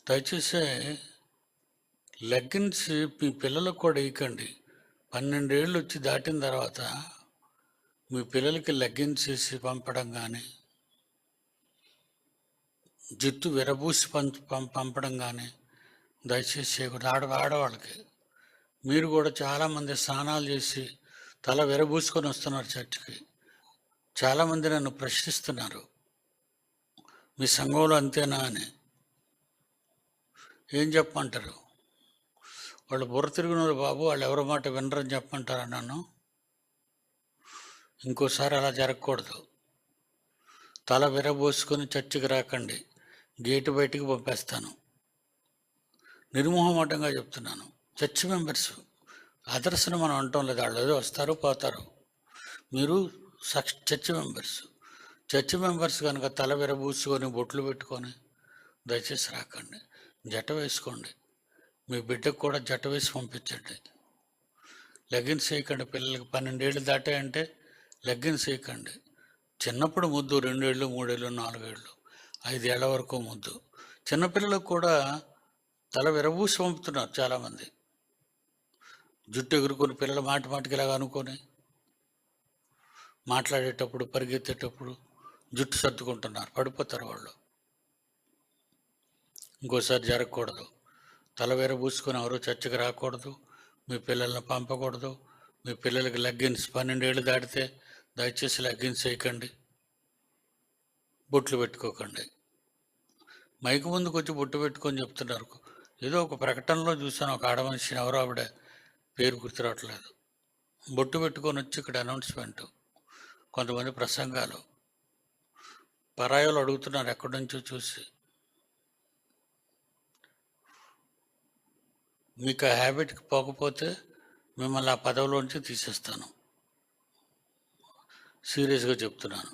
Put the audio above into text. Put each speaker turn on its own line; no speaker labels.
దయచేసి లెగ్గిన్స్ మీ పిల్లలకు కూడా వేయకండి. 12 ఏళ్ళు వచ్చి దాటిన తర్వాత మీ పిల్లలకి లెగ్గిన్స్ వేసి పంపడం కానీ, జుట్టు విరబూసి పంపడం కానీ దయచేసి చేయకూడదు. ఆడవాళ్ళకి మీరు కూడా చాలామంది స్నానాలు చేసి తల విరబూసుకొని వస్తున్నారు చర్చికి. చాలామంది నన్ను ప్రశ్నిస్తున్నారు, మీ సంఘంలో అంతేనా అని. ఏం చెప్పమంటారు? వాళ్ళు బుర్ర తిరుగున్నారు బాబు, వాళ్ళు ఎవరి మాట వినరని చెప్పమంటారా నన్ను? ఇంకోసారి అలా జరగకూడదు. తల విరబోసుకొని చర్చికి రాకండి, గేటు బయటికి పంపేస్తాను. నిర్మోహమాటంగా చెప్తున్నాను. చర్చ్ మెంబర్స్ అదర్స్ని మనం అంటాం లేదు, వాళ్ళు ఏదో వస్తారు పోతారు. మీరు చర్చ్ మెంబర్స్ కనుక తల విరబూసుకొని బొట్లు పెట్టుకొని దయచేసి రాకండి. జట వేసుకోండి, మీ బిడ్డకు కూడా జట వేసి పంపించండి. లెగ్గిన్స్ వేయకండి. పిల్లలకి 12 ఏళ్ళు దాటాయంటే లెగ్గిన్స్ వేయకండి. చిన్నప్పుడు ముద్దు 2 ఏళ్ళు 3 ఏళ్ళు 4 ఏళ్ళు 5 ఏళ్ల వరకు ముద్దు. చిన్నపిల్లలకు కూడా తల విరబూసి పంపుతున్నారు చాలామంది. జుట్టు ఎగురుకొని పిల్లలు మాటికి ఇలాగా అనుకొని మాట్లాడేటప్పుడు పరిగెత్తేటప్పుడు జుట్టు సర్దుకుంటున్నారు, పడిపోతారు వాళ్ళు. ఇంకోసారి జరగకూడదు. తల విరబూసుకొని ఎవరో చర్చకి రాకూడదు, మీ పిల్లల్ని పంపకూడదు. మీ పిల్లలకి లెగ్గిన్స్ 12 ఏళ్ళు దాటితే దయచేసి లెగ్గిన్స్ వేయకండి, బొట్లు పెట్టుకోకండి. మైకు ముందుకు వచ్చి బొట్టు పెట్టుకొని చెప్తున్నారు. ఏదో ఒక ప్రకటనలో చూసాను, ఒక ఆడమనిషిని, ఎవరో ఆవిడ పేరు గుర్తురావట్లేదు, బొట్టు పెట్టుకొని వచ్చి ఇక్కడ అనౌన్స్మెంట్. కొంతమంది ప్రసంగాలు పరాయోలు అడుగుతున్నారు ఎక్కడి నుంచో చూసి. మీకు ఆ హ్యాబిట్కి పోకపోతే మిమ్మల్ని ఆ పదవిలోంచి తీసేస్తాను. సీరియస్గా చెప్తున్నాను.